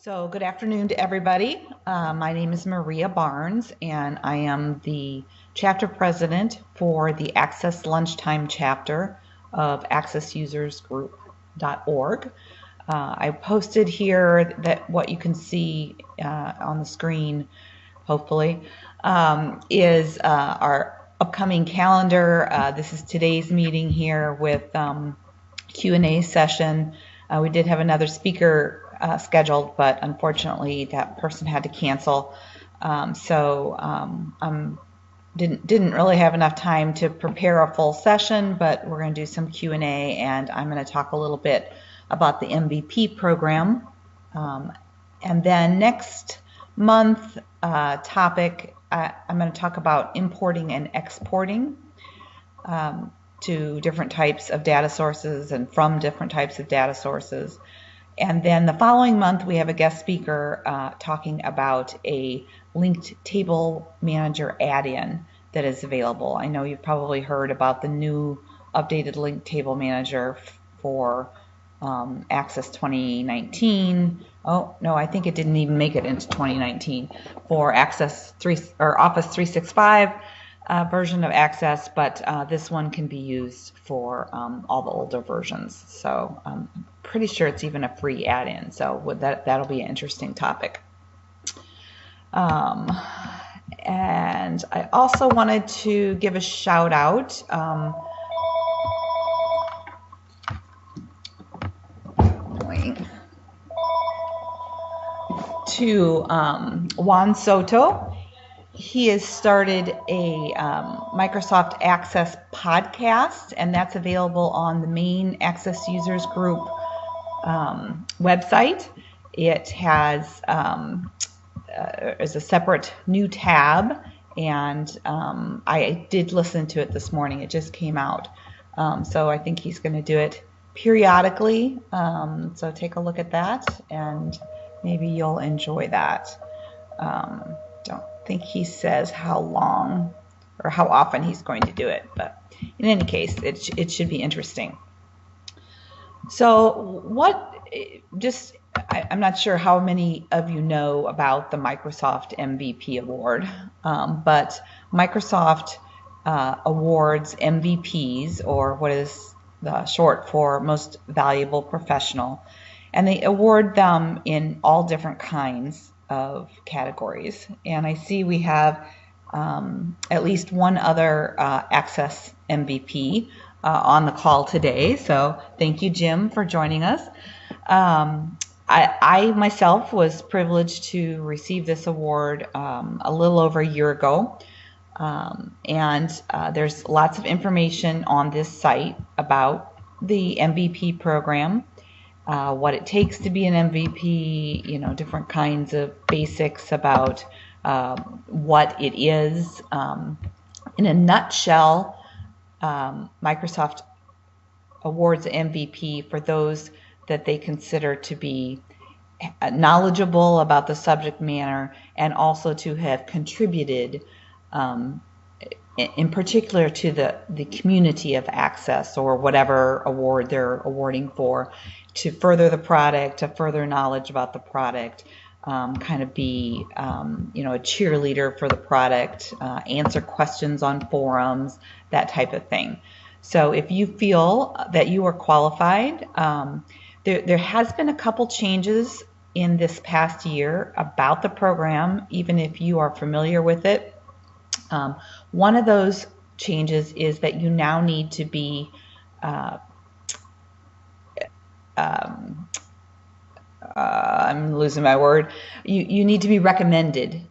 So good afternoon to everybody. My name is Maria Barnes, and I am the chapter president for the Access Lunchtime chapter of AccessUserGroups.org. I posted here that what you can see on the screen, hopefully, is our upcoming calendar. This is today's meeting here with Q&A session. We did have another speaker scheduled, but unfortunately that person had to cancel. Didn't really have enough time to prepare a full session, but we're going to do some Q&A, and I'm going to talk a little bit about the MVP program. And then next month topic, I'm going to talk about importing and exporting to different types of data sources and from different types of data sources. And then the following month, we have a guest speaker talking about a linked table manager add-in that is available. I know you've probably heard about the new updated linked table manager for Access 2019. Oh, no, I think it didn't even make it into 2019 for Access 3 or Office 365 version of Access, but this one can be used for all the older versions. So I'm pretty sure it's even a free add-in. So that'll be an interesting topic. And I also wanted to give a shout out to Juan Soto. He has started a Microsoft Access podcast, and that's available on the main Access Users Group website. It has is a separate new tab, and I did listen to it this morning. It just came out, so I think he's going to do it periodically. So take a look at that, and maybe you'll enjoy that. Don't think he says how long or how often he's going to do it, but in any case, it should be interesting. So I'm not sure how many of you know about the Microsoft MVP award, but Microsoft awards MVPs, or what is the short for Most Valuable Professional, and they award them in all different kinds of categories. And I see we have at least one other Access MVP on the call today. So thank you, Jim, for joining us. I myself was privileged to receive this award a little over a year ago. And there's lots of information on this site about the MVP program. What it takes to be an MVP, different kinds of basics about what it is. In a nutshell, Microsoft awards MVP for those that they consider to be knowledgeable about the subject matter and also to have contributed in particular to the community of Access, or whatever award they're awarding for, to further the product, to further knowledge about the product, kind of be a cheerleader for the product, answer questions on forums, that type of thing. So if you feel that you are qualified, there has been a couple changes in this past year about the program, even if you are familiar with it. One of those changes is that you now need to be I'm losing my word. You need to be recommended.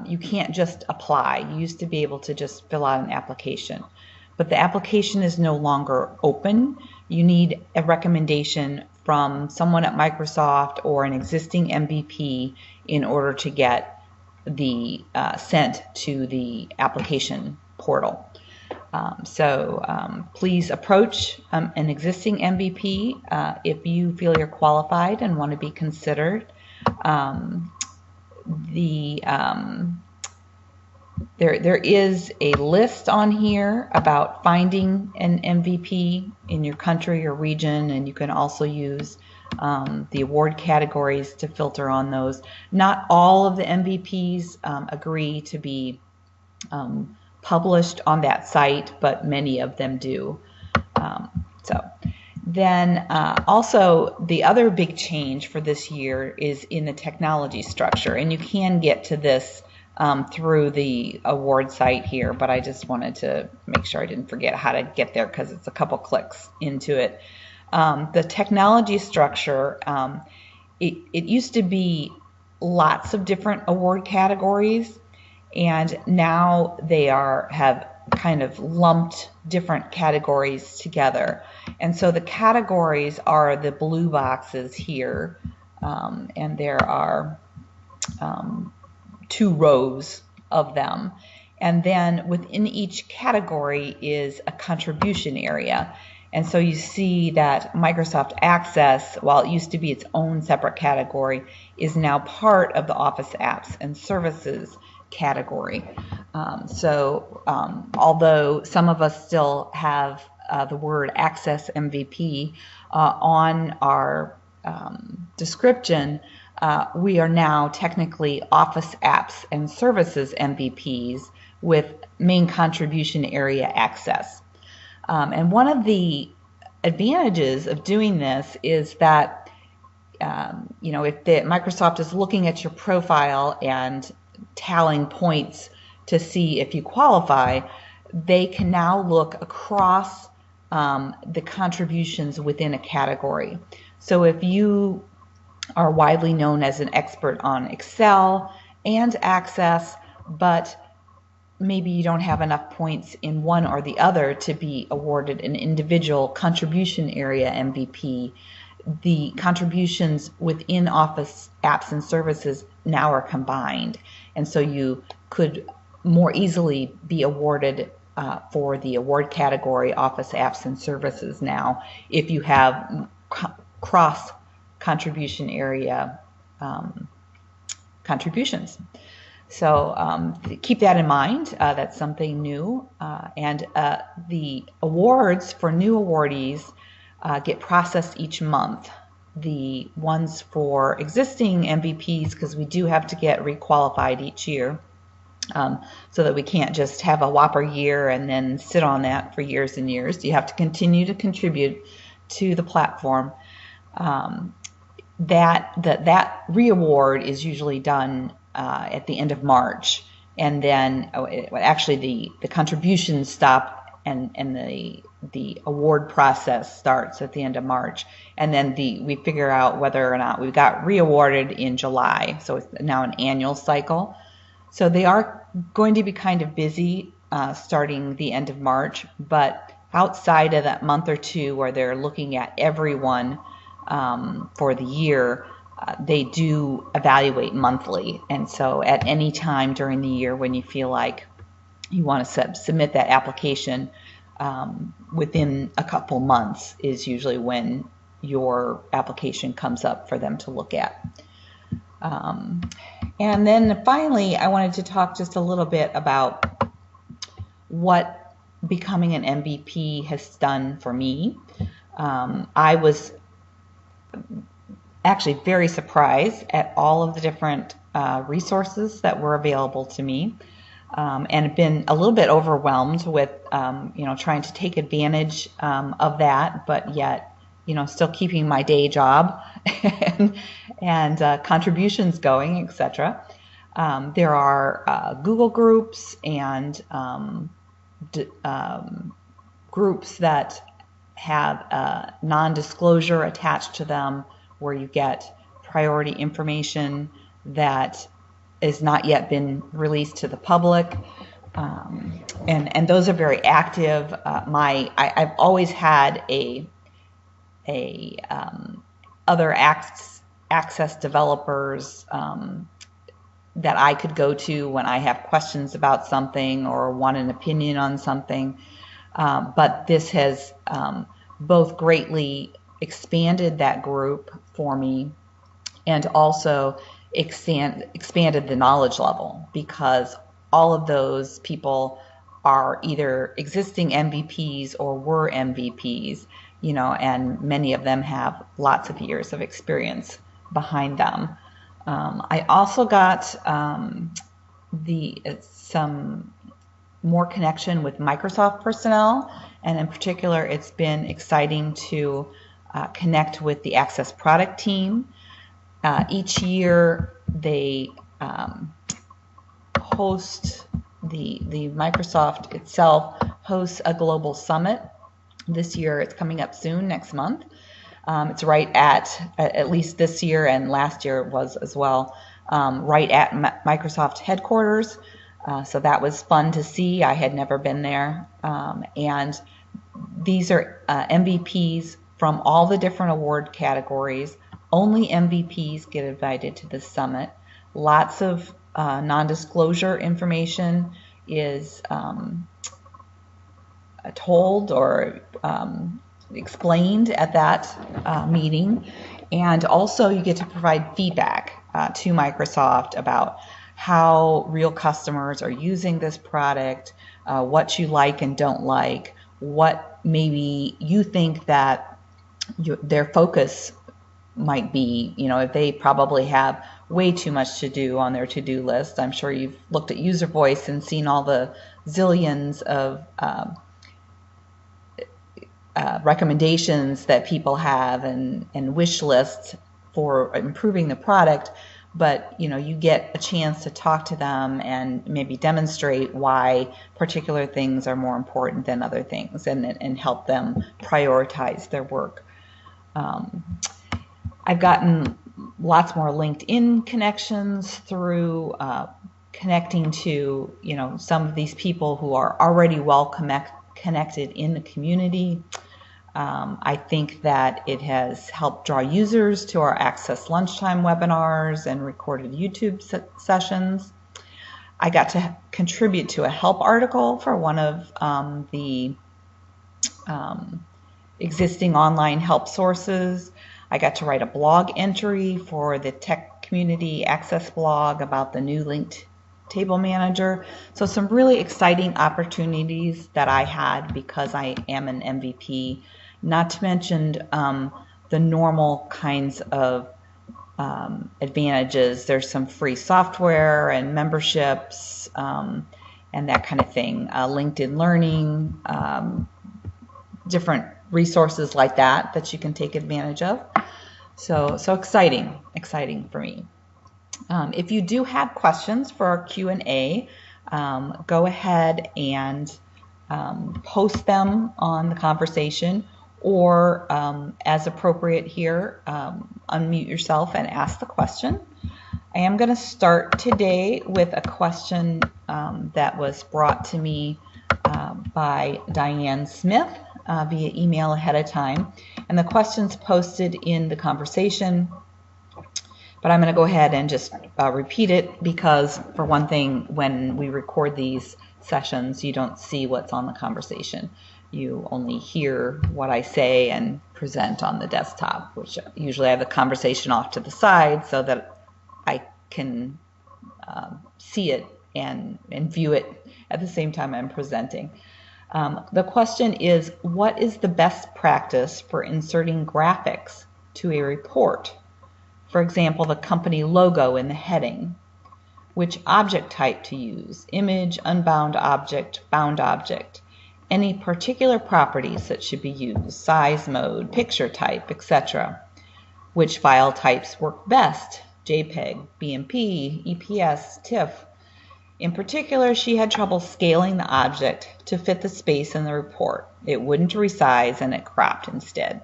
You can't just apply. You used to be able to just fill out an application, but the application is no longer open. You need a recommendation from someone at Microsoft or an existing MVP in order to get the sent to the application portal. Please approach an existing MVP if you feel you're qualified and want to be considered. There is a list on here about finding an MVP in your country or region, and you can also use the award categories to filter on those. Not all of the MVPs agree to be published on that site, but many of them do. Then also the other big change for this year is in the technology structure, and you can get to this through the award site here, but I just wanted to make sure I didn't forget how to get there because it's a couple clicks into it. The technology structure, it used to be lots of different award categories, and now they have kind of lumped different categories together. And so the categories are the blue boxes here, and there are 2 rows of them. And then within each category is a contribution area. And so you see that Microsoft Access, while it used to be its own separate category, is now part of the Office Apps and Services category. Although some of us still have the word Access MVP on our description, we are now technically Office Apps and Services MVPs with main contribution area access. And one of the advantages of doing this is that, if Microsoft is looking at your profile and tallying points to see if you qualify, they can now look across the contributions within a category. So if you are widely known as an expert on Excel and Access, but maybe you don't have enough points in one or the other to be awarded an individual contribution area MVP, the contributions within Office Apps and Services now are combined. And so you could more easily be awarded for the award category Office Apps and Services now if you have cross contribution area contributions. So keep that in mind. That's something new. And the awards for new awardees get processed each month. The ones for existing MVPs, because we do have to get requalified each year, so that we can't just have a whopper year and then sit on that for years and years. You have to continue to contribute to the platform. That re-award is usually done at the end of March, and then actually the contributions stop and the award process starts at the end of March, and then we figure out whether or not we got re-awarded in July. So it's now an annual cycle. So they are going to be kind of busy starting the end of March, but outside of that month or two where they're looking at everyone for the year, they do evaluate monthly. And so at any time during the year when you feel like you want to submit that application, within a couple months is usually when your application comes up for them to look at. And then finally, I wanted to talk just a little bit about what becoming an MVP has done for me. I was actually very surprised at all of the different resources that were available to me, and have been a little bit overwhelmed with trying to take advantage of that, but yet still keeping my day job and contributions going, etc. There are Google groups and groups that have non-disclosure attached to them, where you get priority information that is not yet been released to the public, and those are very active. I've always had other access developers that I could go to when I have questions about something or want an opinion on something, but this has both greatly expanded that group for me and also expanded the knowledge level, because all of those people are either existing MVPs or were MVPs, and many of them have lots of years of experience behind them. I also got some more connection with Microsoft personnel, and in particular, it's been exciting to connect with the Access product team. Each year, they host the Microsoft itself hosts a global summit. This year, it's coming up soon, next month. It's right at least this year, and last year it was as well, right at Microsoft headquarters. So that was fun to see. I had never been there. And these are MVPs from all the different award categories. Only MVPs get invited to this summit. Lots of non-disclosure information is told or explained at that meeting. And also you get to provide feedback to Microsoft about how real customers are using this product, what you like and don't like, what maybe you think that their focus might be. If they probably have way too much to do on their to-do list. I'm sure you've looked at User Voice and seen all the zillions of recommendations that people have and wish lists for improving the product, but you get a chance to talk to them and maybe demonstrate why particular things are more important than other things, and help them prioritize their work. I've gotten lots more LinkedIn connections through connecting to some of these people who are already well connected in the community. I think that it has helped draw users to our Access Lunchtime webinars and recorded YouTube sessions. I got to contribute to a help article for one of the existing online help sources. I got to write a blog entry for the Tech Community Access blog about the new linked table manager. So some really exciting opportunities that I had because I am an MVP, not to mention the normal kinds of advantages. There's some free software and memberships and that kind of thing. LinkedIn Learning, different resources like that you can take advantage of. So exciting for me. If you do have questions for our Q&A, go ahead and post them on the conversation, or as appropriate here, unmute yourself and ask the question. I am going to start today with a question that was brought to me by Diane Smith via email ahead of time. And the question's posted in the conversation, but I'm going to go ahead and just repeat it because, for one thing, when we record these sessions, you don't see what's on the conversation. You only hear what I say and present on the desktop, which usually I have the conversation off to the side so that I can see it and view it at the same time I'm presenting. The question is, what is the best practice for inserting graphics to a report? For example, the company logo in the heading. Which object type to use? Image, unbound object, bound object. Any particular properties that should be used? Size mode, picture type, etc. Which file types work best? JPEG, BMP, EPS, TIFF. In particular, she had trouble scaling the object to fit the space in the report. It wouldn't resize and it cropped instead.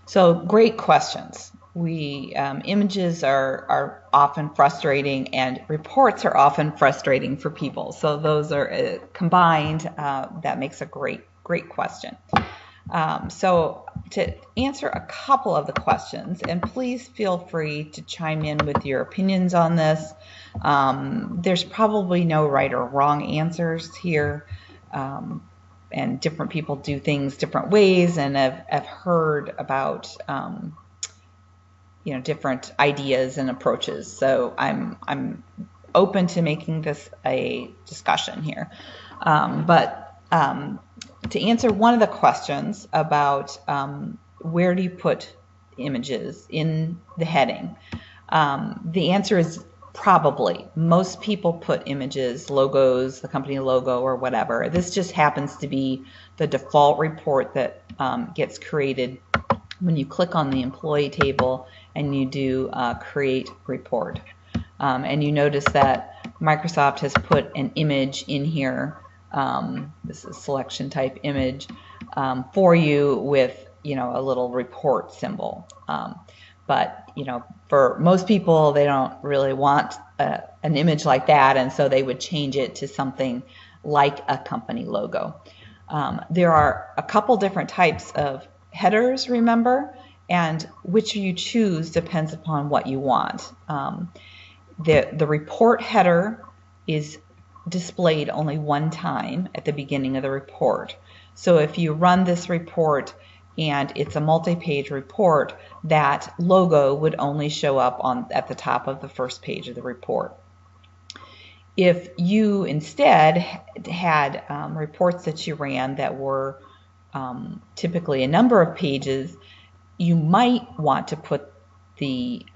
So great questions. Images are often frustrating, and reports are often frustrating for people. So those are combined. That makes a great question. So to answer a couple of the questions, and please feel free to chime in with your opinions on this. There's probably no right or wrong answers here, and different people do things different ways, and have heard about different ideas and approaches. So I'm open to making this a discussion here, but to answer one of the questions about where do you put images in the heading, the answer is probably. Most people put images, logos, the company logo or whatever. This just happens to be the default report that gets created when you click on the employee table and you do create report. And you notice that Microsoft has put an image in here. This is selection type image for you with, you know, a little report symbol. But, you know, for most people, they don't really want an image like that, and so they would change it to something like a company logo. There are a couple different types of headers, remember, and which you choose depends upon what you want. The report header is displayed only one time at the beginning of the report. So if you run this report and it's a multi-page report, that logo would only show up at the top of the first page of the report. If you instead had reports that you ran that were typically a number of pages, you might want to put the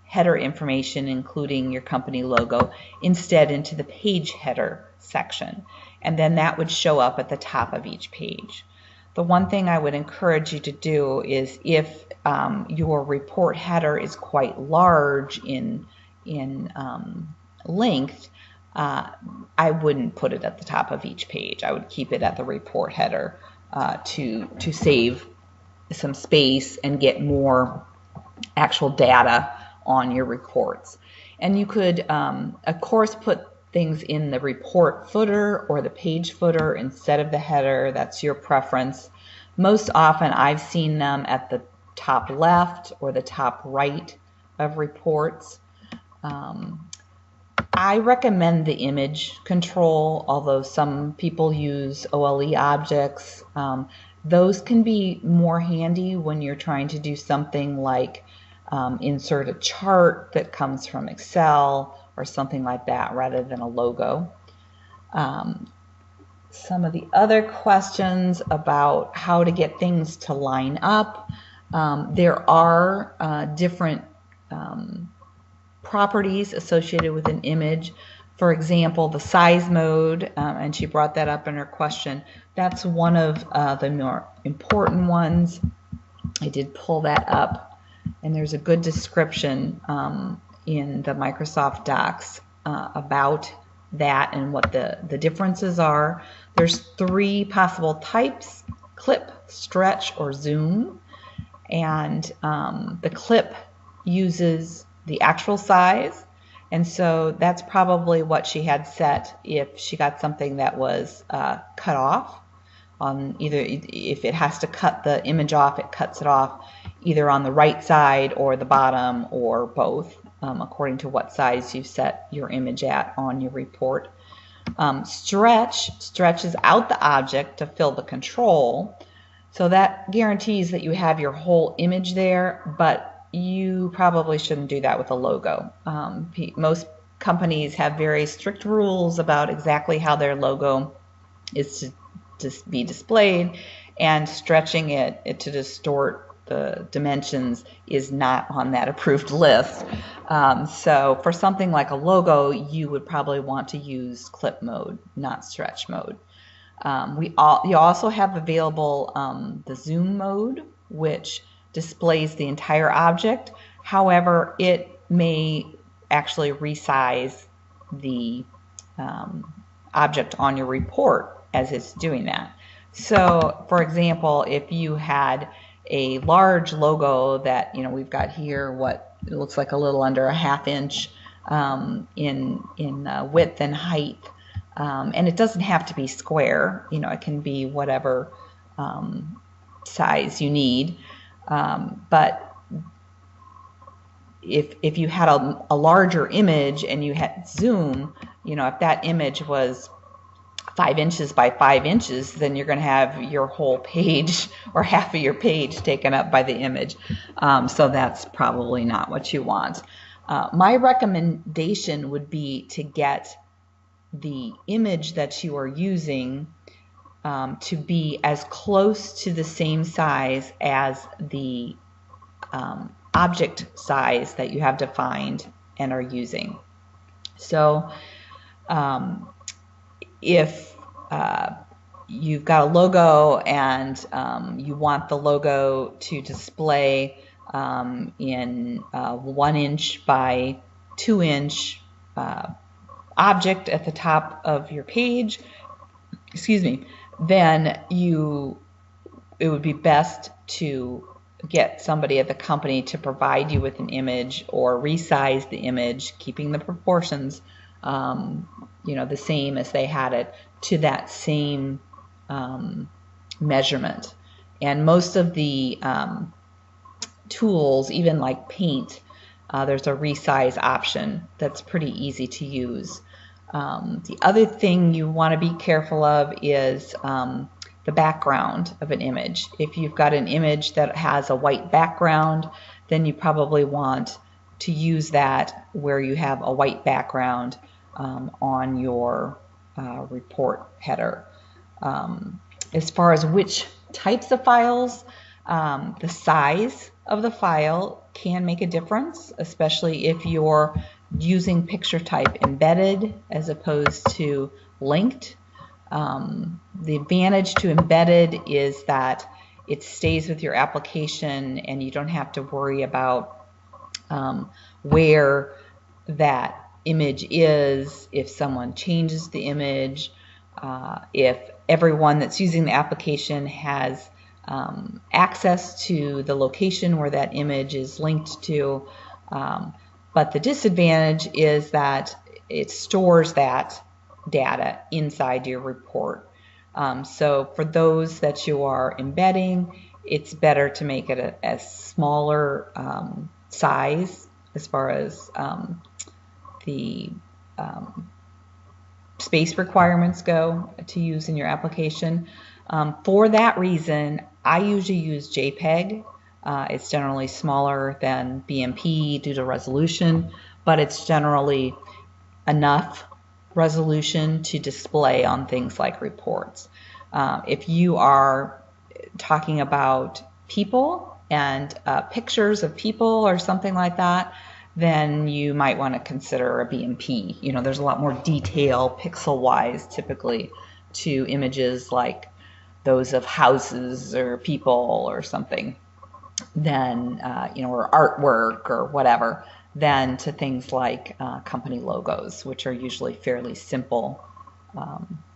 header information, including your company logo, instead into the page header section, and then that would show up at the top of each page. The one thing I would encourage you to do is, if your report header is quite large in length, I wouldn't put it at the top of each page. I would keep it at the report header to save some space and get more actual data on your reports. And you could, of course, put things in the report footer or the page footer instead of the header. That's your preference. Most often I've seen them at the top left or the top right of reports. I recommend the image control, although some people use OLE objects. Those can be more handy when you're trying to do something like insert a chart that comes from Excel or something like that, rather than a logo. Some of the other questions about how to get things to line up. There are different properties associated with an image. For example, the size mode, and she brought that up in her question. That's one of the more important ones. I did pull that up, and there's a good description in the Microsoft Docs about that and what the differences are. There's 3 possible types: clip, stretch, or zoom. And the clip uses the actual size, and so that's probably what she had set if she got something that was cut off. On either, if it has to cut the image off, it cuts it off either on the right side or the bottom, or both, according to what size you set your image at on your report. Stretch stretches out the object to fill the control, so that guarantees that you have your whole image there, but you probably shouldn't do that with a logo. Most companies have very strict rules about exactly how their logo is to be displayed, and stretching it to distort the dimensions is not on that approved list. So for something like a logo, you would probably want to use clip mode, not stretch mode. You also have available the zoom mode, which displays the entire object. However, it may actually resize the object on your report as it's doing that. So, for example, if you had a large logo that, you know, we've got here, what it looks like a little under a ½ inch in width and height, and it doesn't have to be square. You know, it can be whatever size you need. But if you had a larger image and you had zoom, you know, if that image was 5 inches by 5 inches, then you're going to have your whole page or half of your page taken up by the image. So that's probably not what you want. My recommendation would be to get the image that you are using to be as close to the same size as the object size that you have defined and are using. So if you've got a logo and you want the logo to display in 1 inch by 2 inch object at the top of your page, then it would be best to get somebody at the company to provide you with an image or resize the image, keeping the proportions the same as they had it, to that same measurement. And most of the tools, even like Paint, there's a resize option that's pretty easy to use. The other thing you want to be careful of is the background of an image. If you've got an image that has a white background, then you probably want to use that where you have a white background on your report header. As far as which types of files, the size of the file can make a difference, especially if you're using picture type embedded as opposed to linked. The advantage to embedded is that it stays with your application and you don't have to worry about where that image is, if someone changes the image, if everyone that's using the application has access to the location where that image is linked to. But the disadvantage is that it stores that data inside your report. So for those that you are embedding, it's better to make it a smaller size as far as the space requirements go to use in your application. For that reason, I usually use JPEG. It's generally smaller than BMP due to resolution, but it's generally enough resolution to display on things like reports. If you are talking about people and pictures of people or something like that, then you might want to consider a BMP. There's a lot more detail pixel-wise typically to images like those of houses or people or something than, or artwork or whatever, than to things like company logos, which are usually fairly simple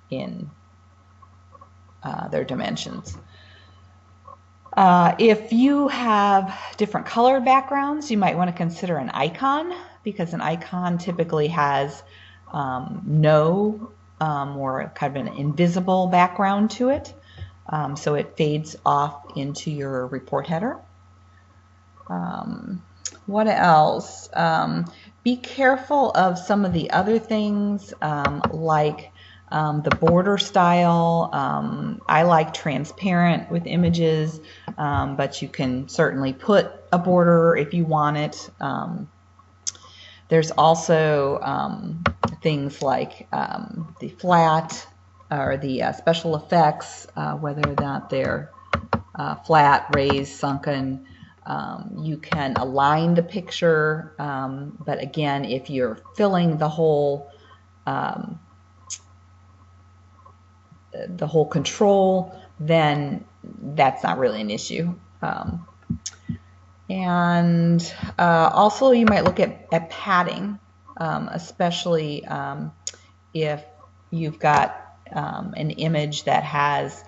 in their dimensions. If you have different colored backgrounds, you might want to consider an icon, because an icon typically has no or kind of an invisible background to it. So it fades off into your report header. What else? Be careful of some of the other things like the border style. I like transparent with images, but you can certainly put a border if you want it. There's also things like the flat or the special effects, whether or not they're flat, raised, sunken. You can align the picture, but again, if you're filling the whole control, then that's not really an issue. And also you might look at padding, especially if you've got an image that has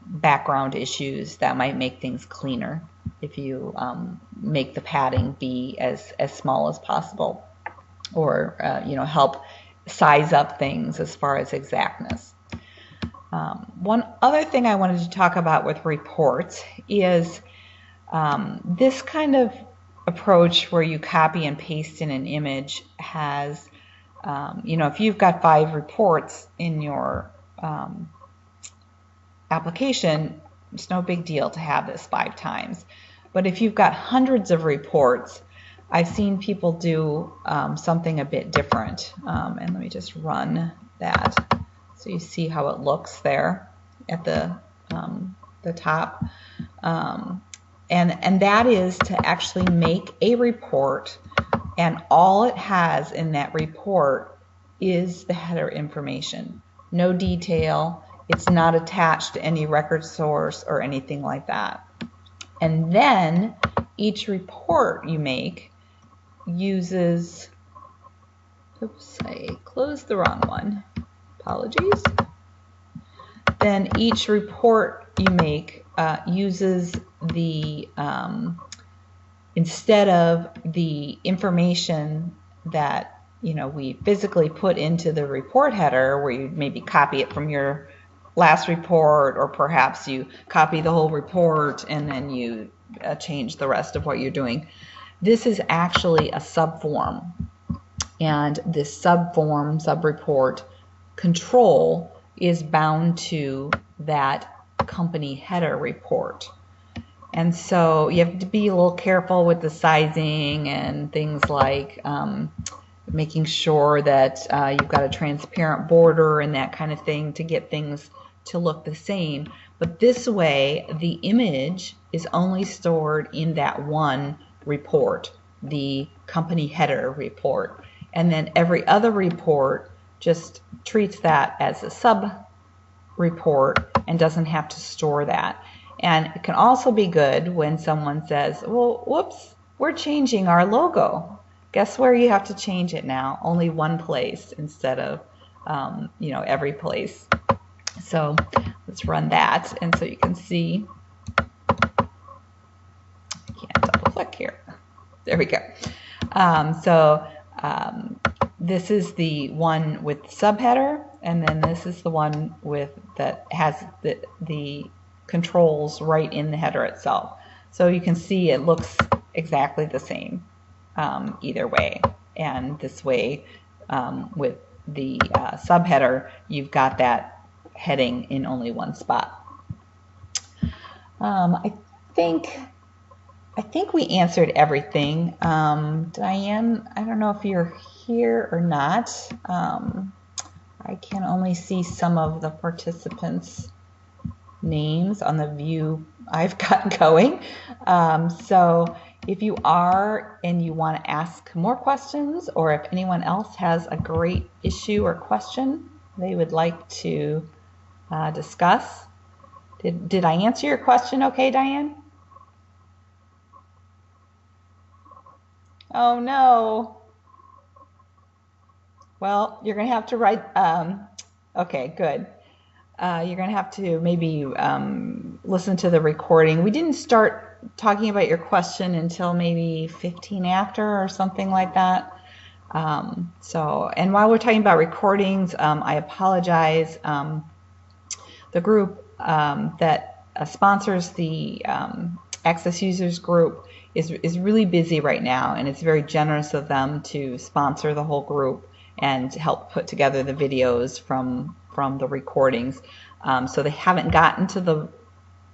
background issues that might make things cleaner if you make the padding be as small as possible, or help size up things as far as exactness. One other thing I wanted to talk about with reports is this kind of approach where you copy and paste in an image has, if you've got 5 reports in your application, it's no big deal to have this 5 times. But if you've got hundreds of reports, I've seen people do something a bit different. And let me just run that. So you see how it looks there at the top. And that is to actually make a report, and all it has in that report is the header information. No detail. It's not attached to any record source or anything like that. And then each report you make uses, oops, I closed the wrong one. Apologies. Then each report you make uses the, instead of the information that we physically put into the report header, where you maybe copy it from your last report, or perhaps you copy the whole report and then you change the rest of what you're doing. This is actually a subform, and this subreport control is bound to that company header report. And so you have to be a little careful with the sizing and things like making sure that you've got a transparent border and that kind of thing to get things to look the same. But this way, the image is only stored in that one report, the company header report. And then every other report just treats that as a sub report and doesn't have to store that. And it can also be good when someone says, well, whoops, we're changing our logo. Guess where you have to change it now? Only one place instead of every place. So let's run that. And so you can see, I can't double click here. There we go. This is the one with the subheader, and then this is the one with that has the controls right in the header itself. So you can see it looks exactly the same either way. And this way, with the subheader, you've got that heading in only one spot. I think we answered everything. Diane, I don't know if you're here or not. I can only see some of the participants' names on the view I've got going. So if you are and you want to ask more questions, or if anyone else has a great issue or question they would like to discuss. Did I answer your question okay, Diane? Oh no. Well, you're going to have to write, okay, good. You're going to have to maybe listen to the recording. We didn't start talking about your question until maybe 15 after or something like that. And while we're talking about recordings, I apologize. The group that sponsors the Access Users Group is really busy right now, and it's very generous of them to sponsor the whole group and help put together the videos from the recordings. So they haven't gotten to the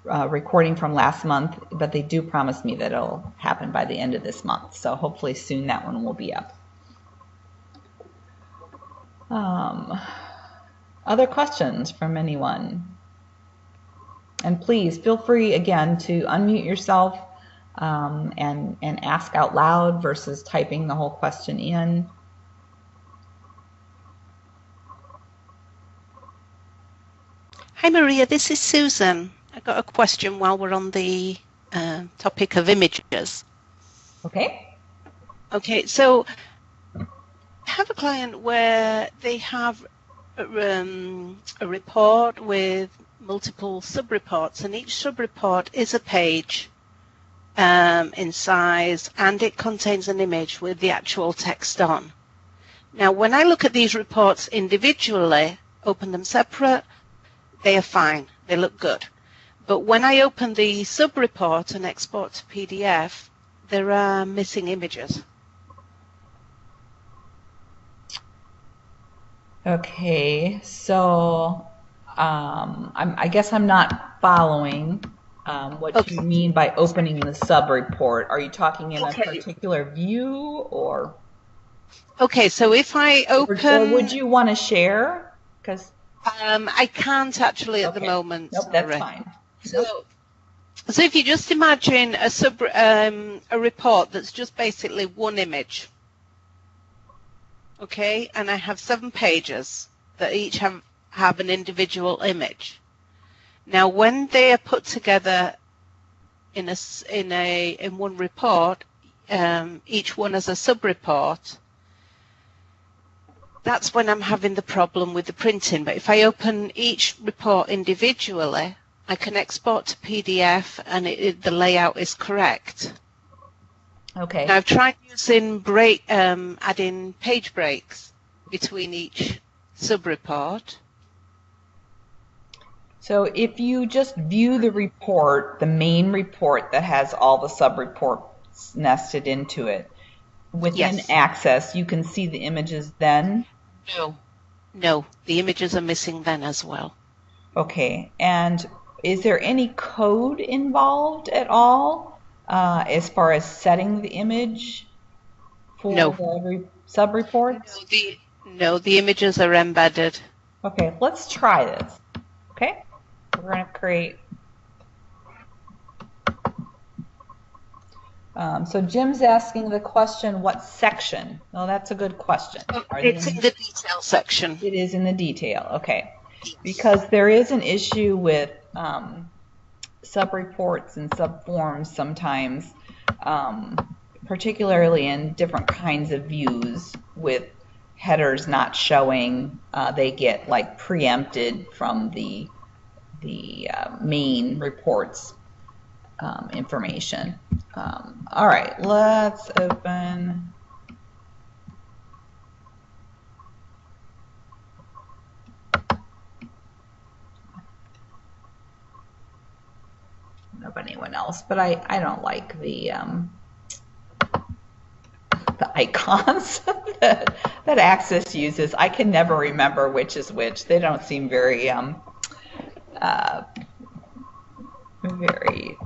recording from last month, but they do promise me that it'll happen by the end of this month. So hopefully soon that one will be up. Other questions from anyone? And please feel free again to unmute yourself and ask out loud versus typing the whole question in. Hi Maria, this is Susan. I got a question while we're on the topic of images. Okay. Okay, so I have a client where they have a report with multiple sub-reports, and each sub-report is a page in size, and it contains an image with the actual text on. Now, when I look at these reports individually, open them separate, they are fine, they look good. But when I open the sub-report and export to PDF, there are missing images. Okay, so I guess I'm not following what you mean by opening the sub-report. Are you talking in a particular view, or? Okay, so if I open... Or would you want to share? Because I can't actually at the Okay. moment. Nope, that's Sorry. fine. So, so if you just imagine a report that's just basically one image, okay, and I have 7 pages that each have an individual image. Now, when they are put together in one report, each one as a sub-report, that's when I'm having the problem with the printing. But if I open each report individually, I can export to PDF and the layout is correct. Okay. Now I've tried using adding page breaks between each sub-report. So if you just view the report, the main report that has all the sub-reports nested into it, within Yes. Access, you can see the images then? No, the images are missing then as well. Okay, and is there any code involved at all as far as setting the image for No. the sub-reports? No, the images are embedded. Okay, let's try this. Okay, we're going to create. So Jim's asking the question, what section? Well, that's a good question. It's in the detail section. It is in the detail, okay. Yes. Because there is an issue with sub-reports and sub-forms sometimes, particularly in different kinds of views with headers not showing. They get like preempted from the main reports information. All right, let's open. I don't know of anyone else, but I don't like the icons that Access uses. I can never remember which is which. They don't seem very very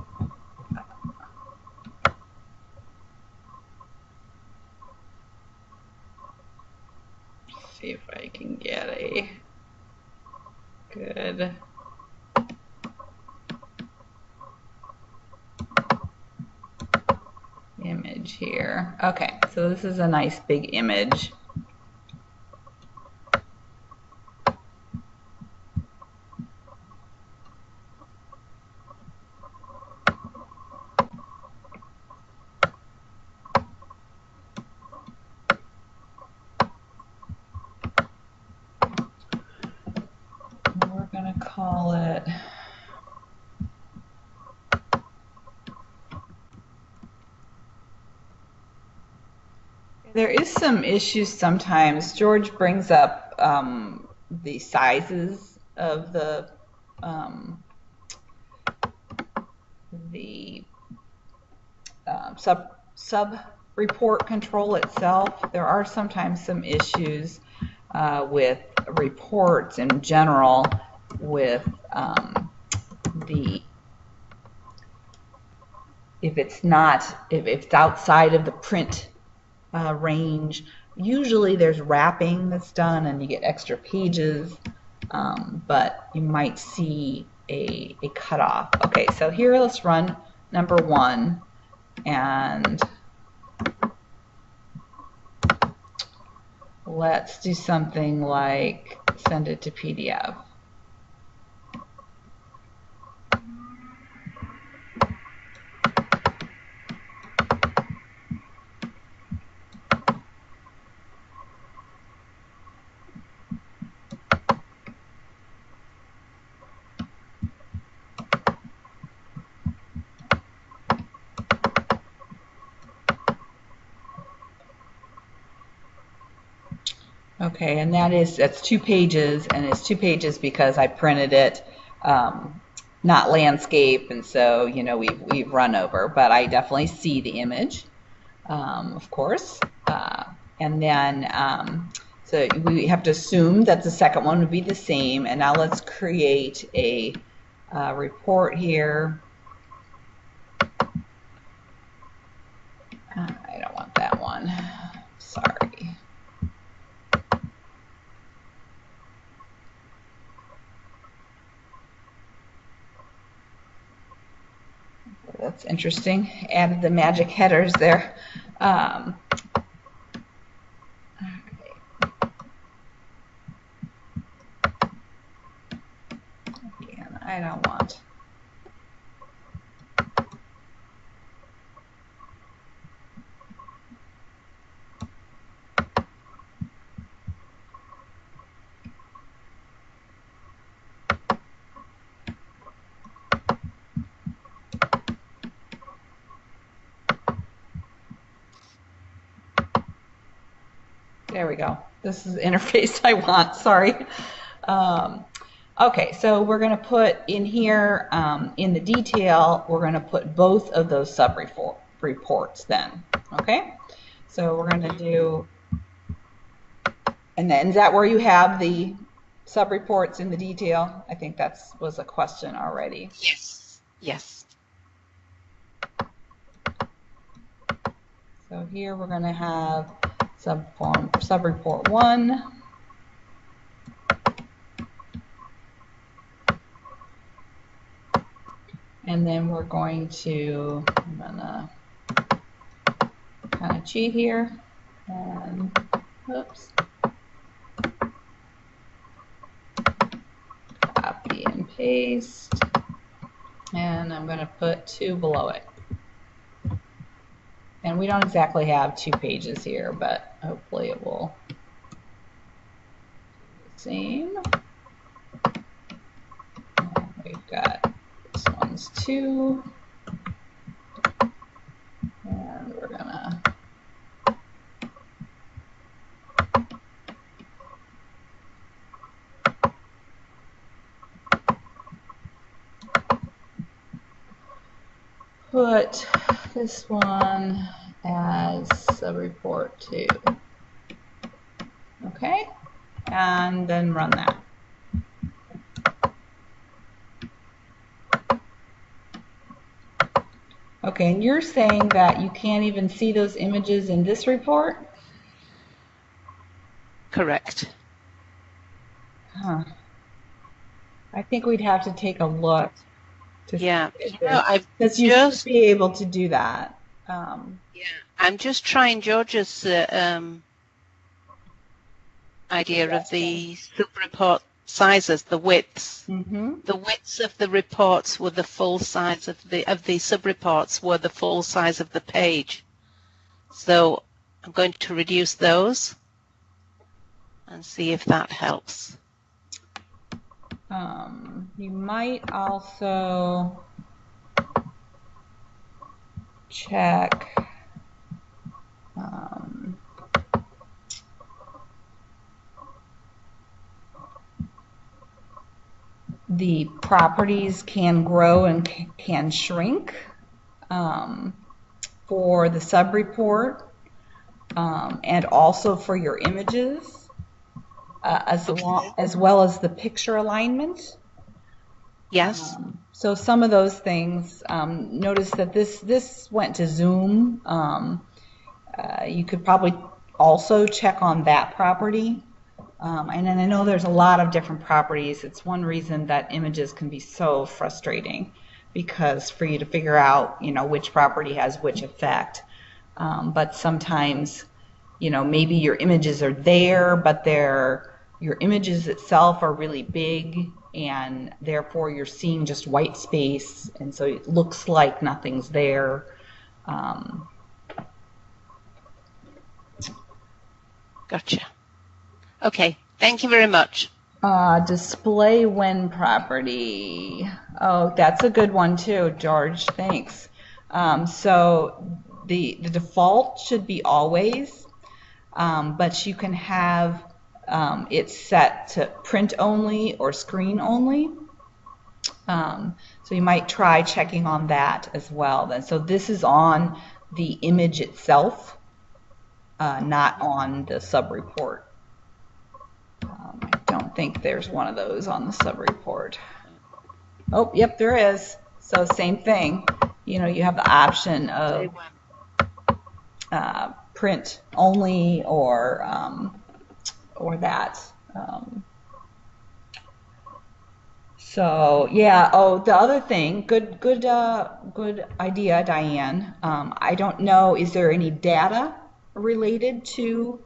see if I can get a good image here. Okay, so this is a nice big image. We're going to call it There is some issues sometimes. George brings up the sizes of the sub report control itself. There are sometimes some issues with reports in general with if it's outside of the print range. Usually there's wrapping that's done and you get extra pages, but you might see a cutoff. Okay, so here let's run number 1 and let's do something like send it to PDF. Okay, and that's 2 pages, and it's 2 pages because I printed it, not landscape, and so we've run over, but I definitely see the image, of course, and then so we have to assume that the second one would be the same, and now let's create a report here. I don't want that one. Sorry. That's interesting. Added the magic headers there. All right. Again, I don't want. There we go. This is the interface I want. Sorry. Okay, so we're going to put in here, in the detail, we're going to put both of those sub-reports then. Okay, so we're going to do, and then is that where you have the sub-reports in the detail? I think that was a question already. Yes. Yes. So here we're going to have sub-report 1. And then we're going to, I'm gonna kind of cheat here, and oops, copy and paste, and I'm gonna put 2 below it. And we don't exactly have 2 pages here, but hopefully it will do the same. And we've got, this one's 2, and we're gonna put this one as sub-report 2. Okay, and then run that. Okay, and you're saying that you can't even see those images in this report? Correct. Huh. I think we'd have to take a look. Yeah, I've because you should be able to do that. Yeah, I'm just trying George's idea of the sub-report sizes, the widths. The widths of the reports were the full size of the sub-reports were the full size of the page. So I'm going to reduce those and see if that helps. You might also check the properties can grow and can shrink for the sub-report and also for your images. As well as the picture alignment. Yes. So some of those things, notice that this went to Zoom. You could probably also check on that property. And then I know there's a lot of different properties. It's one reason that images can be so frustrating, because for you to figure out, which property has which effect. But sometimes, maybe your images are there, but your images itself are really big, and therefore you're seeing just white space, and so it looks like nothing's there. Gotcha. Okay, thank you very much. Display when property. Oh, that's a good one too, George. Thanks. So the default should be always, but you can have it set to print only or screen only. So you might try checking on that as well. Then, so this is on the image itself, not on the sub-report. I don't think there's one of those on the sub-report. Oh, yep, there is. So same thing. You have the option of print only or that. So yeah. Oh, the other thing. Good idea, Diane. I don't know. Is there any data related to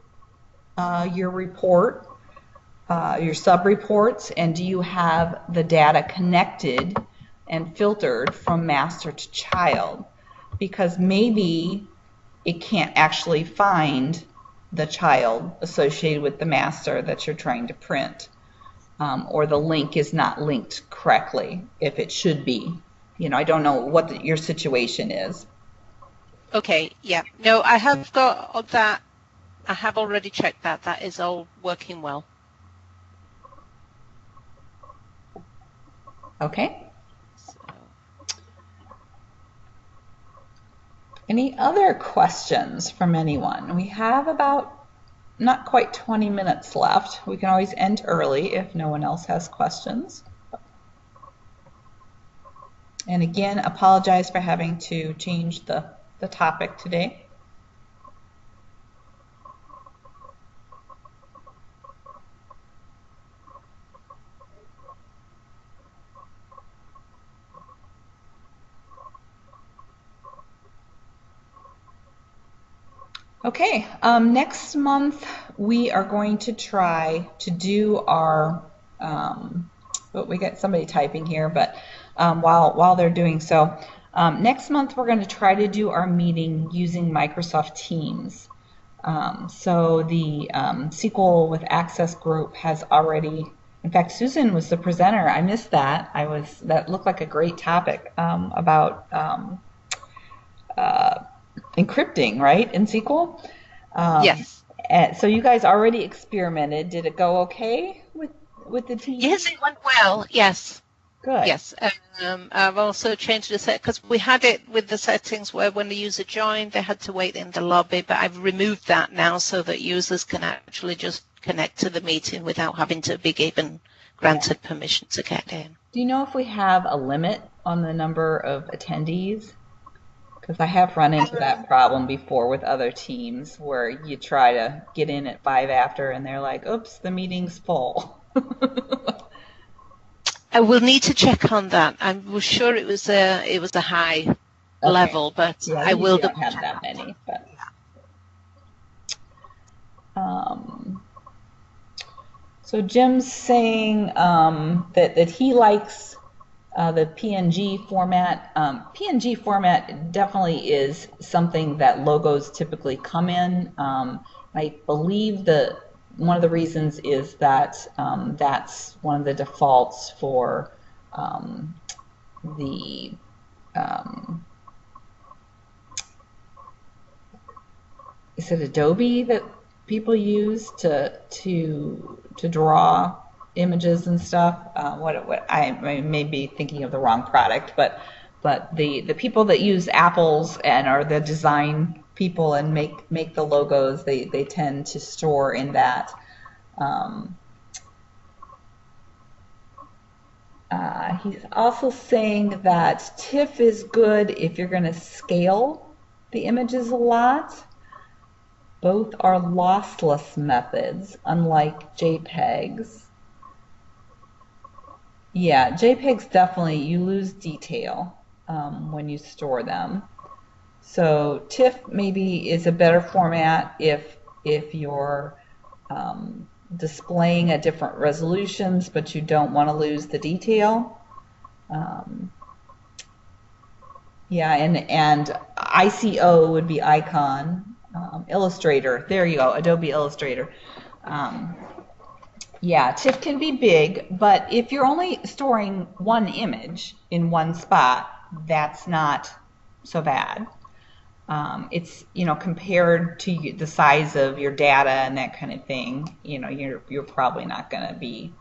your report, your sub-reports, and do you have the data connected and filtered from master to child? Because maybe it can't actually find the child associated with the master that you're trying to print. Or the link is not linked correctly if it should be. I don't know what your situation is. Okay, yeah. No, I have got that. I have already checked that. That is all working well. Okay. So. Any other questions from anyone? We have about not quite 20 minutes left. We can always end early if no one else has questions. And again, apologize for having to change the topic today. Okay, next month we are going to try to do our, we got somebody typing here, but while they're doing so, next month we're going to try to do our meeting using Microsoft Teams. So the SQL with Access group has already, in fact, Susan was the presenter. I missed that. That looked like a great topic about encrypting, right, in SQL? Yes. So you guys already experimented. Did it go okay with the team? Yes, it went well. Yes. Good. Yes. I've also changed the set because we had it with the settings where when the user joined, they had to wait in the lobby, but I've removed that now so that users can actually just connect to the meeting without having to be given granted permission to get in. Do you know if we have a limit on the number of attendees? Because I have run into that problem before with other teams where you try to get in at 5 after and they're like, oops, the meeting's full. I will need to check on that. I was sure it was a high level, but yeah, I will don't have that many. But so Jim's saying that he likes the PNG format. PNG format definitely is something that logos typically come in. I believe one of the reasons is that that's one of the defaults for the is it Adobe that people use to draw images and stuff? What I may be thinking of the wrong product, but the people that use Apple's and are the design people and make the logos, they tend to store in that. He's also saying that TIFF is good if you're going to scale the images a lot. Both are lossless methods, unlike JPEGs. Yeah, JPEGs definitely, you lose detail when you store them. So TIFF maybe is a better format if you're displaying at different resolutions, but you don't want to lose the detail. Yeah, and ICO would be icon. Illustrator, there you go, Adobe Illustrator. Yeah, TIFF can be big, but if you're only storing one image in one spot, that's not so bad. It's, compared to the size of your data and that kind of thing, you're probably not going to be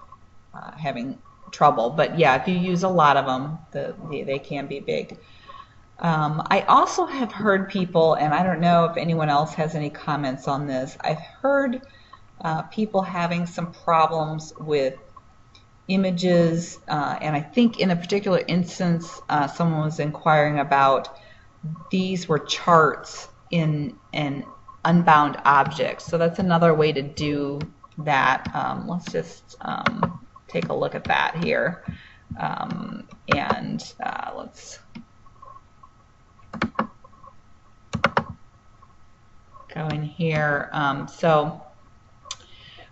having trouble. But yeah, if you use a lot of them, they can be big. I also have heard people, and I don't know if anyone else has any comments on this, I've heard people having some problems with images, and I think in a particular instance, someone was inquiring about these were charts in an unbound object. So that's another way to do that. Let's just take a look at that here. And let's go in here. So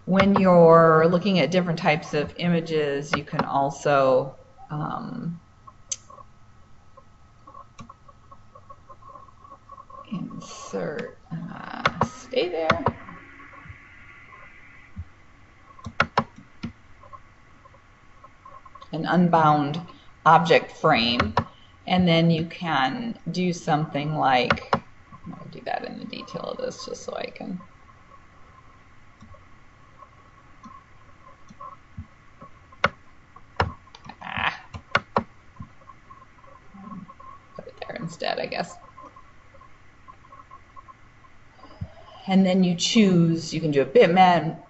when you're looking at different types of images, you can also insert, stay there. An unbound object frame, and then you can do something like, I'll do that in the detail of this just so I can put it there instead, I guess. And then you choose, you can do a bitmap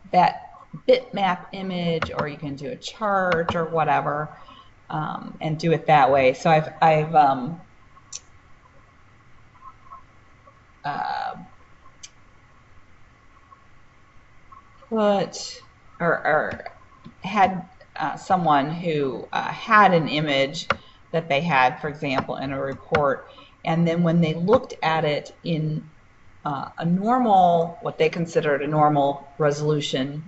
image, or you can do a chart or whatever, and do it that way. So I've put or had someone who had an image that they had, for example, in a report, and then when they looked at it in a normal, what they considered a normal resolution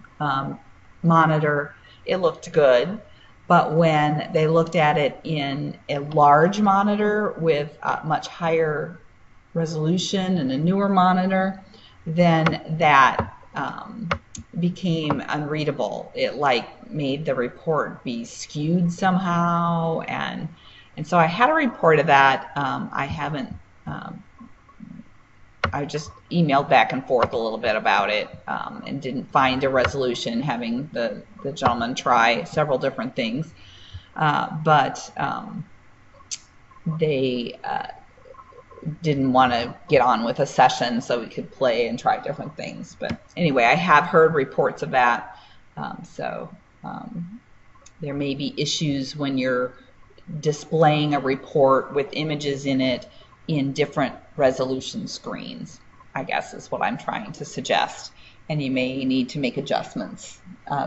monitor, it looked good. But when they looked at it in a large monitor with much higher resolution and a newer monitor, then that became unreadable. It like made the report be skewed somehow, and so I had a report of that. I haven't. I just emailed back and forth a little bit about it, and didn't find a resolution, having the gentleman try several different things, but they didn't want to get on with a session so we could play and try different things. But anyway, I have heard reports of that, so there may be issues when you're displaying a report with images in it in different resolution screens, I guess is what I'm trying to suggest, and you may need to make adjustments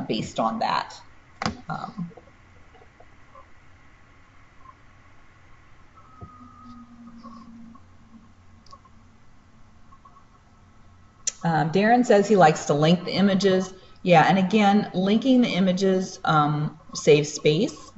based on that. Darren says he likes to link the images. Yeah, and again, linking the images saves space,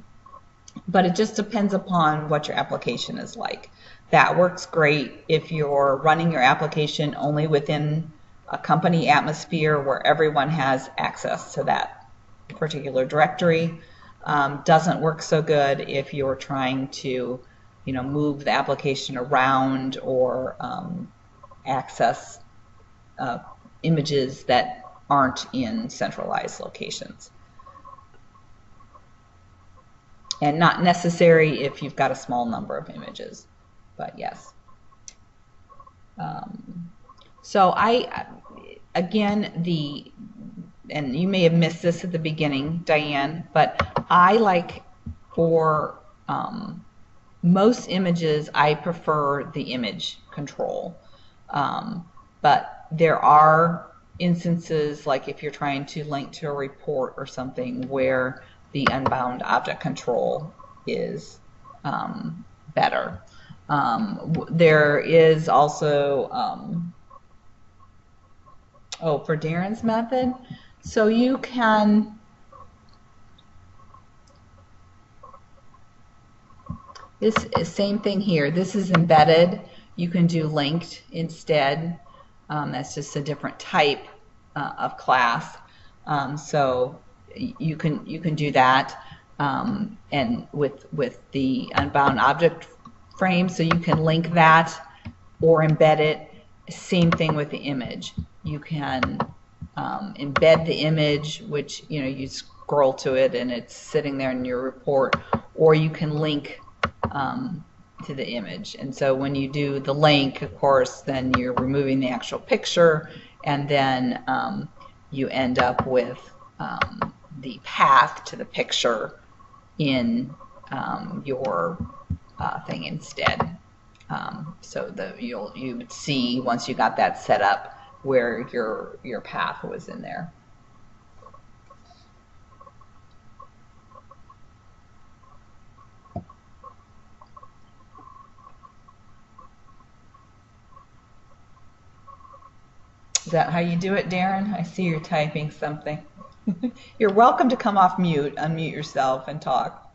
but it just depends upon what your application is like. That works great if you're running your application only within a company atmosphere where everyone has access to that particular directory. Doesn't work so good if you're trying to, move the application around or access images that aren't in centralized locations. And not necessary if you've got a small number of images, but yes. So again, and you may have missed this at the beginning, Diane, but I like for most images, I prefer the image control. But there are instances, like if you're trying to link to a report or something, where the unbound object control is better. There is also, for Darren's method, so you can, this is same thing here. This is embedded. You can do linked instead. That's just a different type of class. So you can do that, and with the unbound object frame, so you can link that or embed it. Same thing with the image. You can embed the image, which you scroll to it and it's sitting there in your report, or you can link to the image. And so when you do the link, of course, then you're removing the actual picture, and then you end up with the path to the picture in your thing instead. So you would see, once you got that set up, where your path was in there. Is that how you do it, Darren? I see you're typing something. You're welcome to come off mute, unmute yourself, and talk.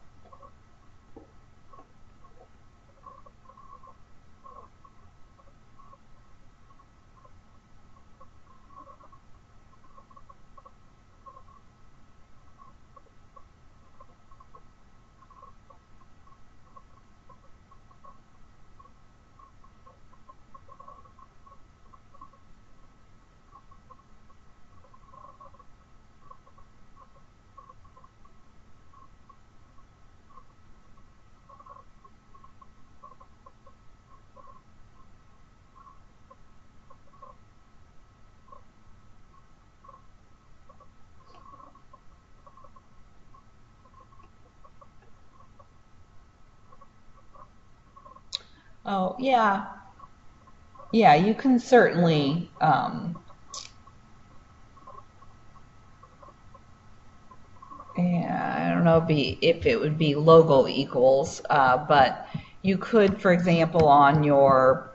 Oh, yeah. Yeah, you can certainly, yeah, I don't know if it would be logo equals, but you could, for example, on your,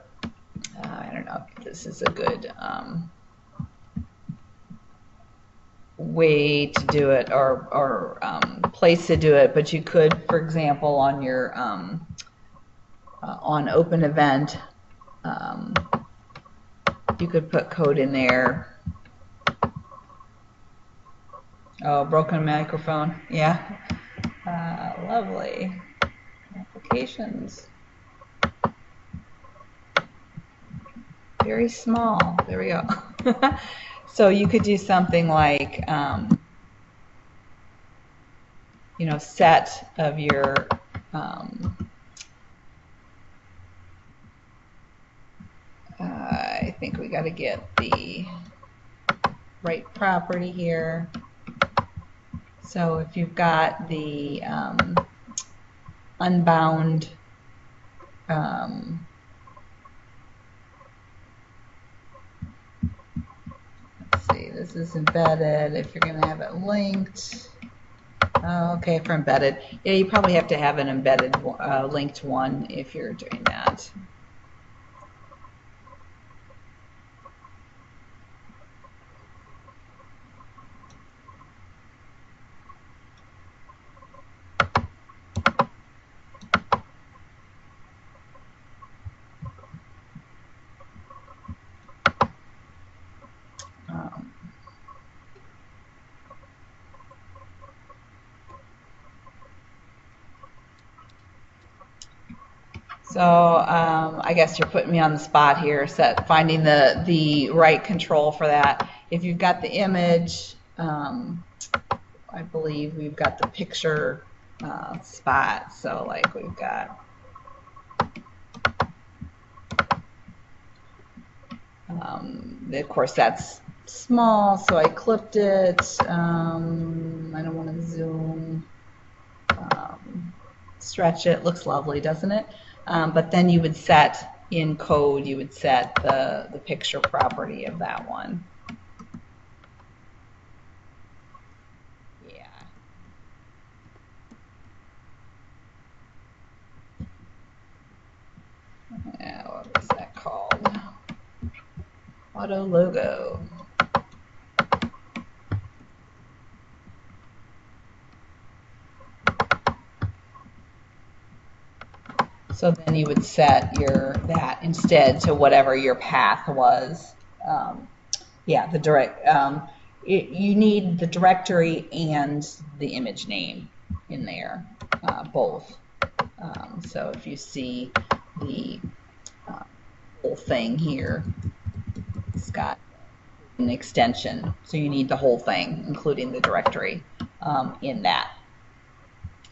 I don't know if this is a good way to do it or place to do it, but you could, for example, on your on open event, you could put code in there. Oh, broken microphone. Yeah. Lovely. Applications. Very small. There we go. So you could do something like, you know, set of your I think we got to get the right property here. So if you've got the unbound let's see, this is embedded. If you're going to have it linked, okay, for embedded, yeah, you probably have to have an embedded linked one if you're doing that. So I guess you're putting me on the spot here, finding the right control for that. If you've got the image, I believe we've got the picture spot. So like we've got of course that's small, so I clipped it. I don't want to zoom. Stretch it. Looks lovely, doesn't it? But then you would set in code, you would set the picture property of that one. Yeah. What was that called? Auto logo. So then you would set that instead to whatever your path was. Yeah, the direct. You need the directory and the image name in there, both. So if you see the whole thing here, it's got an extension, so you need the whole thing, including the directory in that.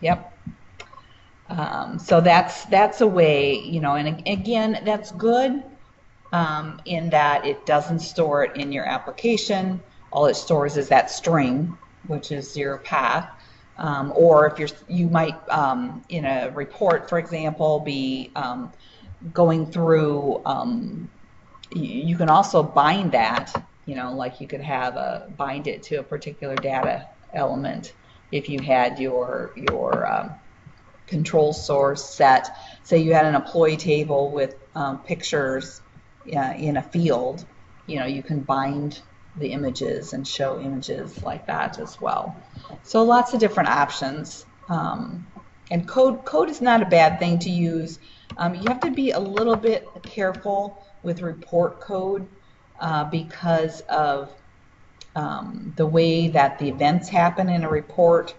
Yep. So that's a way, you know, and again, that's good in that it doesn't store it in your application. All it stores is that string, which is your path. Or if you might, in a report, for example, be going through, you can also bind that, you know, like you could have bind it to a particular data element if you had your control source set. Say you had an employee table with pictures in a field, you can bind the images and show images like that as well. So lots of different options. And code is not a bad thing to use. You have to be a little bit careful with report code because of the way that the events happen in a report.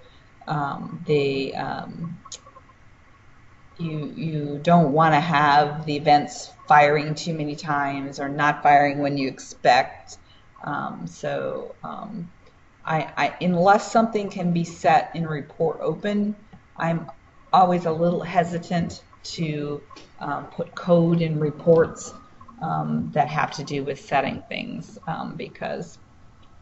You don't want to have the events firing too many times or not firing when you expect. Unless something can be set in report open, I'm always a little hesitant to put code in reports that have to do with setting things because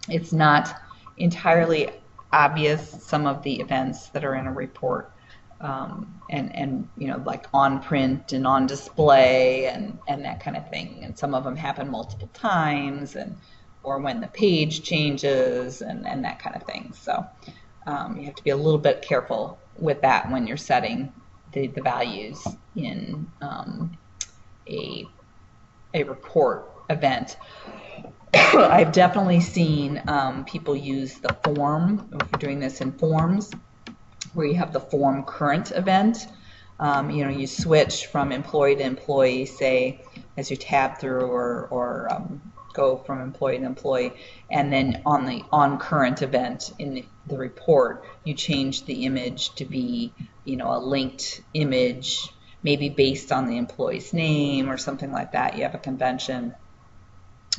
it's not entirely obvious some of the events that are in a report. And like on print and on display and that kind of thing. And some of them happen multiple times, or when the page changes and that kind of thing. So you have to be a little bit careful with that when you're setting the values in a report event. I've definitely seen people use the form, if you're doing this in forms, where you have the form current event. You switch from employee to employee, say, as you tab through or go from employee to employee, and then on the on current event in the report, you change the image to be, a linked image, maybe based on the employee's name or something like that. You have a convention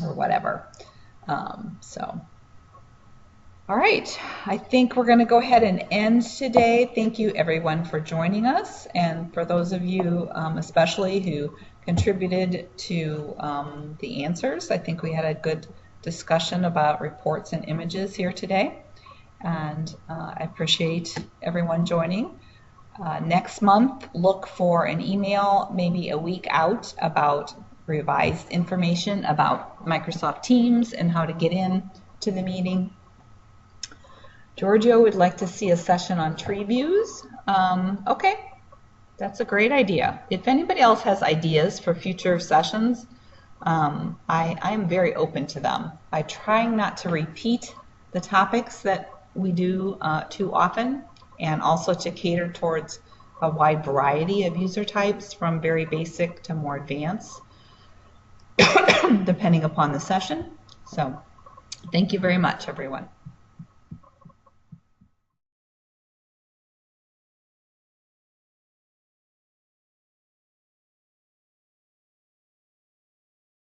or whatever. All right, I think we're going to go ahead and end today. Thank you everyone for joining us, and for those of you especially who contributed to the answers. I think we had a good discussion about reports and images here today, and I appreciate everyone joining. Next month, look for an email maybe a week out about revised information about Microsoft Teams and how to get in to the meeting. Giorgio would like to see a session on tree views. Okay, that's a great idea. If anybody else has ideas for future sessions, I am very open to them. I try not to repeat the topics that we do too often, and also to cater towards a wide variety of user types from very basic to more advanced, depending upon the session. So thank you very much, everyone.